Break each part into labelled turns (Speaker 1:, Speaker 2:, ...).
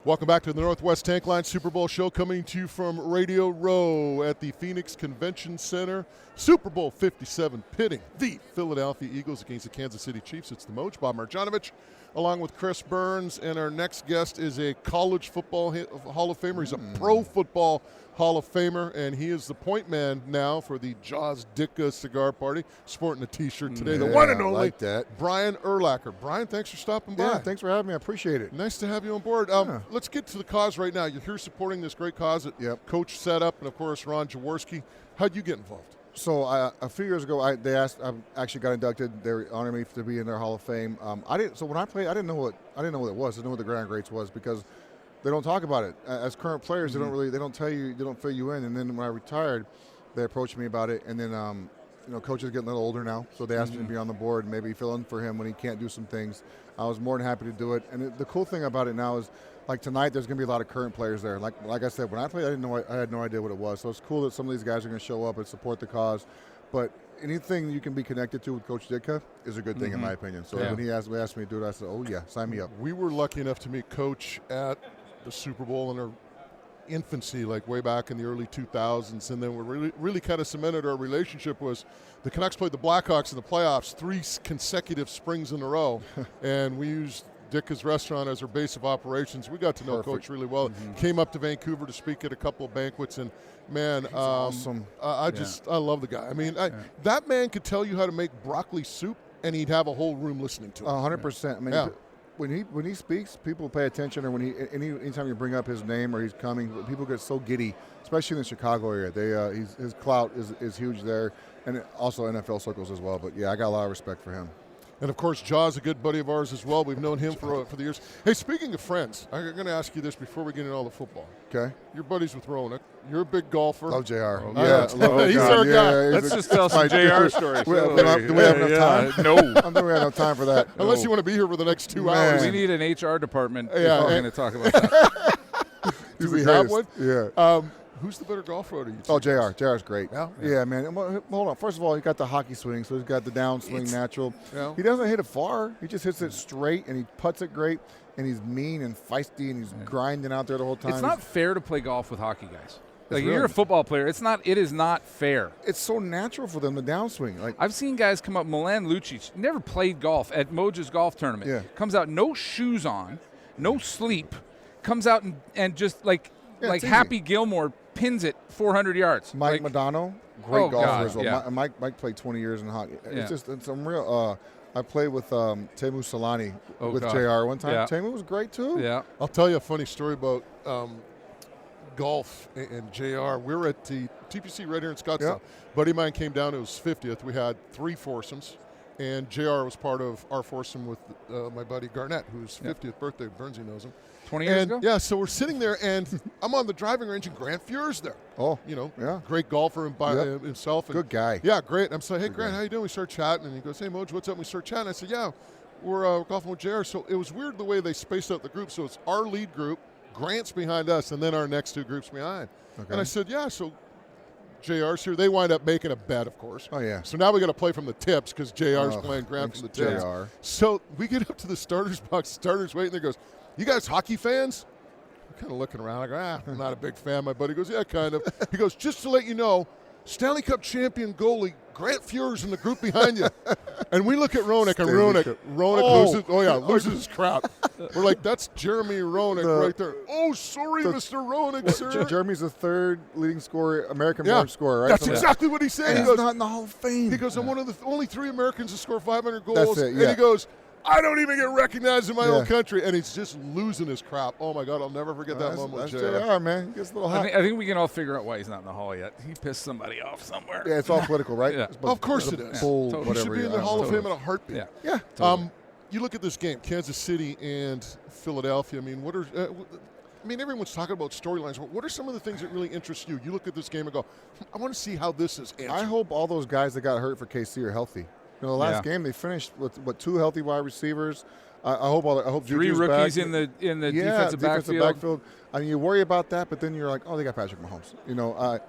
Speaker 1: Welcome back to the Northwest Tank Line Super Bowl show, coming to you from Radio Row at the Phoenix Convention Center. Super Bowl 57, pitting the Philadelphia Eagles against the Kansas City Chiefs. It's the Moj, Bob Marjanovic, along with Chris Burns. And our next guest is a college football Hall of Famer. He's a pro football Hall of Famer, and he is the point man now for the Jaws Ditka Cigar Party, sporting a T-shirt today. The one and only
Speaker 2: like that.
Speaker 1: Brian Urlacher. Brian, thanks for stopping by.
Speaker 2: Yeah, thanks for having me. I appreciate it.
Speaker 1: Nice to have you on board. Let's get to the cause right now. You're here supporting this great cause that Coach set up, and, of course, Ron Jaworski. How'd you get involved?
Speaker 2: So a few years ago, I actually got inducted. They honored me to be in their Hall of Fame. So when I played, I didn't know what it was. I didn't know what the Grand Greats was because they don't talk about it. As current players, they don't tell you, they don't fill you in. And then when I retired, they approached me about it. And then Coach is getting a little older now, so they asked me to be on the board and maybe fill in for him when he can't do some things. I was more than happy to do it. And the cool thing about it now is, like tonight, there's going to be a lot of current players there. Like I said, when I played, I had no idea what it was. So it's cool that some of these guys are going to show up and support the cause. But anything you can be connected to with Coach Ditka is a good thing, in my opinion. So when he asked me to do it, I said, oh, yeah, sign me up.
Speaker 1: We were lucky enough to meet Coach at the Super Bowl in her infancy, like way back in the early 2000s. And then we really kind of cemented our relationship was the Canucks played the Blackhawks in the playoffs 3 consecutive springs in a row. And we used Ditka's restaurant as our base of operations. We got to know Coach really well. Came up to Vancouver to speak at a couple of banquets, and man,
Speaker 2: awesome.
Speaker 1: I love the guy. I mean, that man could tell you how to make broccoli soup, and he'd have a whole room listening to him.
Speaker 2: 100%. I mean, when he speaks, people pay attention, or anytime you bring up his name or he's coming, people get so giddy, especially in the Chicago area. His clout is huge there, and also NFL circles as well. But yeah, I got a lot of respect for him.
Speaker 1: And, of course, Jaws, a good buddy of ours as well. We've known him for the years. Hey, speaking of friends, I'm going to ask you this before we get into all the football.
Speaker 2: Okay.
Speaker 1: You're buddies with Ronak. You're a big golfer.
Speaker 2: Love JR.
Speaker 1: He's our guy.
Speaker 3: Let's just tell some JR stories.
Speaker 2: Do we have enough time?
Speaker 3: No.
Speaker 2: I don't think we have enough time for that.
Speaker 1: Unless you want to be here for the next 2 hours.
Speaker 3: We need an HR department if we're going to talk about that.
Speaker 1: Do we have one?
Speaker 2: Yeah.
Speaker 1: Who's the better golfer out of you?
Speaker 2: Oh, JR. JR's great.
Speaker 1: Yeah,
Speaker 2: man. Well, hold on. First of all, he got the hockey swing, so he's got the downswing natural.
Speaker 1: Yeah.
Speaker 2: He doesn't hit it far. He just hits it straight, and he putts it great, and he's mean and feisty, and he's grinding out there the whole time.
Speaker 3: It's not fair to play golf with hockey guys. Like, you're a football player. It is not fair.
Speaker 2: It's so natural for them to downswing. Like,
Speaker 3: I've seen guys come up. Milan Lucic never played golf at Moj's golf tournament.
Speaker 2: Yeah.
Speaker 3: Comes out no shoes on, no sleep. Comes out and just like Happy Gilmore pins it 400 yards.
Speaker 2: Mike Modano, great golfer as well.
Speaker 3: Yeah.
Speaker 2: Mike played 20 years in hockey.
Speaker 3: Yeah.
Speaker 2: It's some real. I played with Temu Solani with
Speaker 3: God.
Speaker 2: JR one time.
Speaker 3: Yeah.
Speaker 2: Temu was great too.
Speaker 3: Yeah.
Speaker 1: I'll tell you a funny story about golf and JR. We're at the TPC right here in Scottsdale.
Speaker 2: Yeah.
Speaker 1: Buddy of mine came down. It was 50th. We had 3 foursomes, and JR was part of our foursome with my buddy Garnett, whose 50th birthday. Burnsy knows him.
Speaker 3: 20 years ago?
Speaker 1: Yeah, so we're sitting there, and I'm on the driving range, and Grant Fuhr's there.
Speaker 2: Oh,
Speaker 1: great golfer by himself. And,
Speaker 2: good guy.
Speaker 1: Yeah, great. I'm saying, hey, Grant, how you doing? We start chatting, and he goes, hey, Moj, what's up? We start chatting. I said, yeah, we're golfing with JR. So it was weird the way they spaced out the group. So it's our lead group, Grant's behind us, and then our next 2 groups behind. Okay. And I said, yeah, so JR's here. They wind up making a bet, of course.
Speaker 2: Oh, yeah.
Speaker 1: So now we got to play from the tips because JR's playing Grant from the tips.
Speaker 2: JR.
Speaker 1: So we get up to the starters box, starters waiting. There goes, you guys hockey fans? I'm kind of looking around. I go, I'm not a big fan. My buddy goes, yeah, kind of. He goes, just to let you know, Stanley Cup champion goalie Grant Fuhr's in the group behind you. And we look at Ronak, and Ronak loses his crap. We're like, that's Jeremy Ronak right there. Oh, sorry, Mr. Ronak, sir.
Speaker 2: Jeremy's the 3rd leading scorer, American-born scorer, right?
Speaker 1: That's exactly what he said.
Speaker 2: And
Speaker 1: he goes,
Speaker 2: not in the Hall of Fame.
Speaker 1: He goes, I'm one of the only 3 Americans to score 500 goals.
Speaker 2: That's it,
Speaker 1: And he goes, I don't even get recognized in my own country. And he's just losing his crap. Oh, my God, I'll never forget that moment.
Speaker 2: That's JR, man. He gets a little hot.
Speaker 3: I think we can all figure out why he's not in the Hall yet. He pissed somebody off somewhere.
Speaker 2: Yeah, it's all political, right?
Speaker 3: Yeah.
Speaker 1: Of course it is.
Speaker 2: Totally.
Speaker 1: He should be in the Hall of Fame in a heartbeat.
Speaker 3: Yeah.
Speaker 2: Totally.
Speaker 1: You look at this game, Kansas City and Philadelphia. I mean, everyone's talking about storylines. What are some of the things that really interest you? You look at this game and go, I want to see how this is answered.
Speaker 2: I hope all those guys that got hurt for KC are healthy. The last game they finished with 2 healthy wide receivers. I hope
Speaker 3: 3
Speaker 2: Juju's
Speaker 3: rookies
Speaker 2: back.
Speaker 3: in the defensive backfield.
Speaker 2: I mean, you worry about that, but then you're like, oh, they got Patrick Mahomes.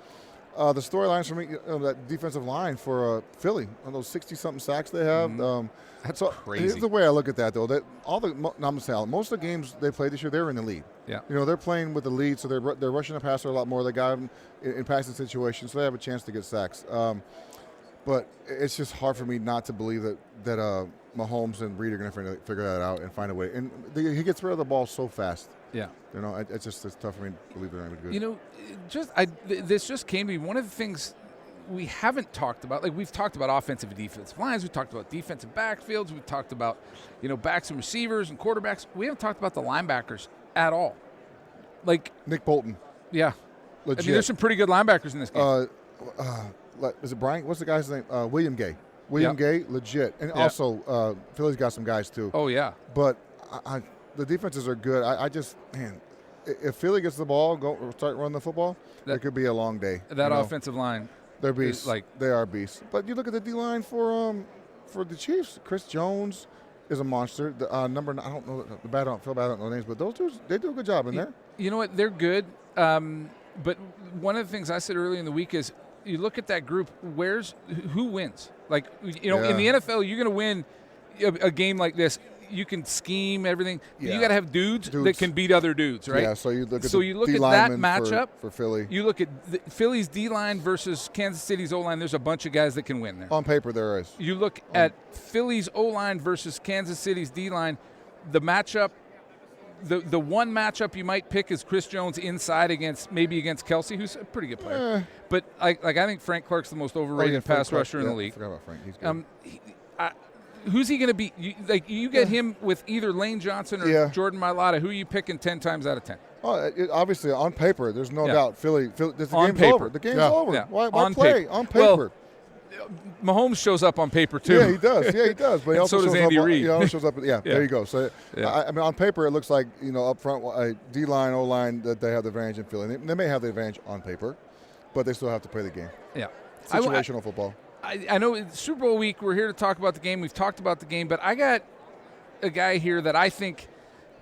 Speaker 2: The storylines for me, that defensive line for Philly, on those 60-something sacks they have.
Speaker 3: That's
Speaker 2: so
Speaker 3: crazy.
Speaker 2: Here's the way I look at that, though. That most of the games they played this year, they were in the lead.
Speaker 3: Yeah.
Speaker 2: They're playing with the lead, so they're rushing the passer a lot more. They got them in passing situations, so they have a chance to get sacks. But it's just hard for me not to believe that Mahomes and Reed are going to figure that out and find a way. And he gets rid of the ball so fast.
Speaker 3: Yeah.
Speaker 2: It's tough for me to believe they're going to be good.
Speaker 3: This just came to me. One of the things we haven't talked about, like we've talked about offensive and defensive lines, we've talked about defensive backfields, we've talked about, backs and receivers and quarterbacks. We haven't talked about the linebackers at all. Like
Speaker 2: Nick Bolton.
Speaker 3: Yeah.
Speaker 2: Legit.
Speaker 3: I mean, there's some pretty good linebackers in this game.
Speaker 2: Is it Brian? What's the guy's name? William Gay. William Gay, legit. And also, Philly's got some guys too.
Speaker 3: Oh, yeah.
Speaker 2: But the defenses are good. If Philly gets the ball, start running the football, it could be a long day.
Speaker 3: That offensive line.
Speaker 2: They're beasts. They are beasts. But you look at the D-line for the Chiefs. Chris Jones is a monster. The number, I don't know, I don't know names, but those dudes, they do a good job in there.
Speaker 3: You know what? They're good. But one of the things I said earlier in the week is you look at that group, who wins? Like, in the NFL, you're going to win a game like this. You can scheme everything. Yeah. You got to have dudes that can beat other dudes, right?
Speaker 2: Yeah, so you look at
Speaker 3: that matchup
Speaker 2: for Philly.
Speaker 3: You look at Philly's D-line versus Kansas City's O-line. There's a bunch of guys that can win there.
Speaker 2: On paper, there is.
Speaker 3: You look at Philly's O-line versus Kansas City's D-line. The matchup, the one matchup you might pick is Chris Jones inside against Kelsey, who's a pretty good player. But I think Frank Clark's the most overrated pass rusher in the league.
Speaker 2: I forgot about Frank. He's good.
Speaker 3: Who's he going to be? You get him with either Lane Johnson or Jordan Mailata. Who are you picking 10 times out of 10?
Speaker 2: Obviously, on paper, there's no doubt. Philly the game's
Speaker 3: paper.
Speaker 2: over. The game's over.
Speaker 3: Yeah.
Speaker 2: Why play? On paper.
Speaker 3: Well, Mahomes shows up on paper, too.
Speaker 2: Yeah, he does. But he also
Speaker 3: so does Andy Reid.
Speaker 2: He also shows up. There you go. So, on paper, it looks like, up front, D-line, O-line, that they have the advantage in Philly. They may have the advantage on paper, but they still have to play the game. Yeah. Situational football.
Speaker 3: I know it's Super Bowl week. We're here to talk about the game. We've talked about the game, but I got a guy here that I think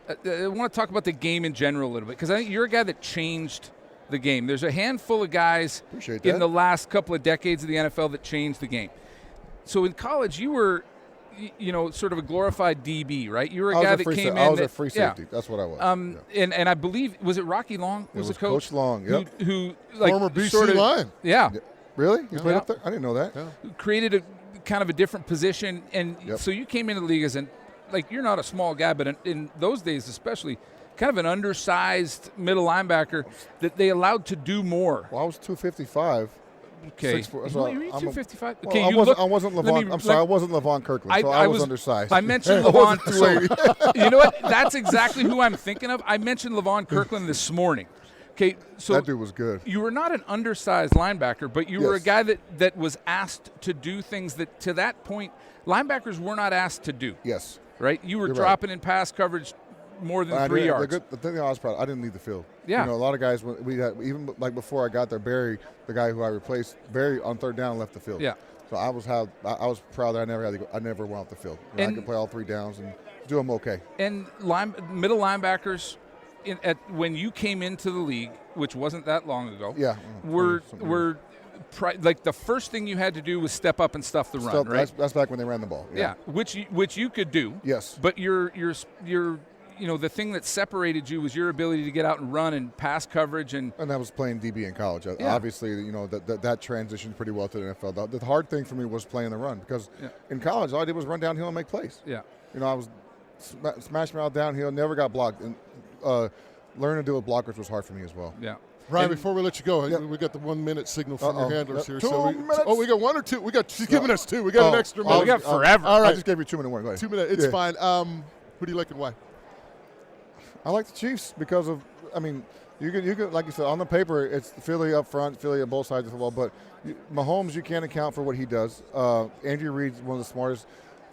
Speaker 3: I want to talk about the game in general a little bit, because I think you're a guy that changed the game. There's a handful of guys in the last couple of decades of the NFL that changed the game. So in college, you were, sort of a glorified DB, right? You were a guy that came in.
Speaker 2: I was a free safety. That's what I was.
Speaker 3: And I believe, was it Rocky Long? Was the coach?
Speaker 2: Coach Long,
Speaker 3: who
Speaker 1: former BC line.
Speaker 3: Yeah.
Speaker 2: Really? He played up there? I didn't know that.
Speaker 1: Yeah.
Speaker 3: Created a kind of a different position, and so you came into the league as you're not a small guy, but in those days especially, kind of an undersized middle linebacker that they allowed to do more.
Speaker 2: Well, I was 255.
Speaker 3: Okay.
Speaker 2: So
Speaker 3: you're 255.
Speaker 2: Well,
Speaker 3: Okay,
Speaker 2: I wasn't Levon Kirkland, so I was undersized.
Speaker 3: I mentioned Levon. You know what? That's exactly who I'm thinking of. I mentioned Levon Kirkland this morning. Okay, so
Speaker 2: that dude was good.
Speaker 3: You were not an undersized linebacker, but you were a guy that was asked to do things that, to that point, linebackers were not asked to do.
Speaker 2: Yes.
Speaker 3: Right? You were dropping in pass coverage more than 3 yards.
Speaker 2: The thing I was proud of, I didn't leave the field.
Speaker 3: Yeah.
Speaker 2: A lot of guys, we had, even before I got there, Barry, the guy who I replaced, Barry on third down left the field.
Speaker 3: Yeah.
Speaker 2: So I was proud that I never had to go. I never went off the field. I could play all 3 downs and do them okay.
Speaker 3: And middle linebackers, when you came into the league, which wasn't that long ago, were the first thing you had to do was step up and stuff the run, right?
Speaker 2: That's back when they ran the ball.
Speaker 3: Yeah, which you could do.
Speaker 2: Yes.
Speaker 3: But your the thing that separated you was your ability to get out and run and pass coverage, and
Speaker 2: that was playing DB in college. Obviously, that transitioned pretty well to the NFL. The hard thing for me was playing the run, because in college all I did was run downhill and make plays.
Speaker 3: Yeah.
Speaker 2: I was smashing out downhill, never got blocked, and learning to deal with blockers was hard for me as well.
Speaker 3: Yeah.
Speaker 1: Brian, before we let you go, we got the 1 minute signal from your handlers here. We got 1 or 2. She's giving us 2. We got an extra minute.
Speaker 3: We got forever.
Speaker 1: All right.
Speaker 2: I just gave you 2 minute warning. Go ahead.
Speaker 1: 2 minutes. It's fine. Who do you like and why?
Speaker 2: I like the Chiefs because of, you can like you said, on the paper, it's Philly up front, Philly on both sides of the ball. But Mahomes, you can't account for what he does. Andrew Reid's one of the smartest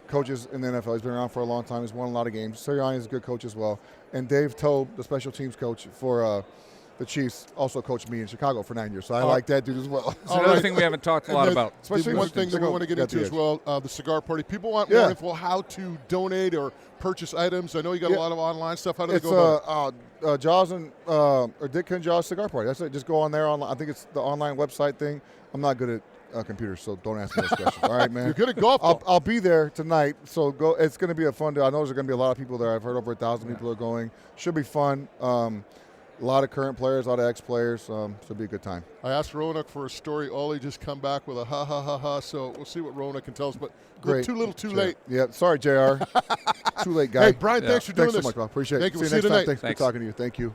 Speaker 2: coaches in the NFL. He's been around for a long time. He's won a lot of games. Sirianni is a good coach as well. And Dave Tobe, the special teams coach for the Chiefs also coached me in Chicago for 9 years, so I like that dude as well.
Speaker 3: It's another thing we haven't talked a lot about.
Speaker 2: Especially
Speaker 1: one
Speaker 2: when
Speaker 1: thing that we want to get into as well, the cigar party. People want more info how to donate or purchase items. I know you got a lot of online stuff. How do they go about it?
Speaker 2: Jaws and or Ditka Jaws Cigar Party. That's it. Just go on there. I think it's the online website thing. I'm not good at computers, so don't ask me those questions. All right, man.
Speaker 1: You're good at golf.
Speaker 2: I'll be there tonight, so go. It's going to be a fun day. I know there's going to be a lot of people there. I've heard over 1,000 people are going. Should be fun. A lot of current players, a lot of ex-players, so it'll be a good time.
Speaker 1: I asked Ronak for a story. Ollie just come back with a ha, ha, ha, ha. So we'll see what Ronak can tell us. But
Speaker 2: Great.
Speaker 1: too little, too late.
Speaker 2: Yeah, sorry, JR. Too late, guy.
Speaker 1: Hey, Brian, thanks for doing
Speaker 2: Thanks
Speaker 1: this.
Speaker 2: so much, bro. Appreciate it.
Speaker 1: Thank you.
Speaker 2: See
Speaker 1: We'll
Speaker 2: you next time.
Speaker 1: tonight.
Speaker 2: Thanks for talking to you. Thank you.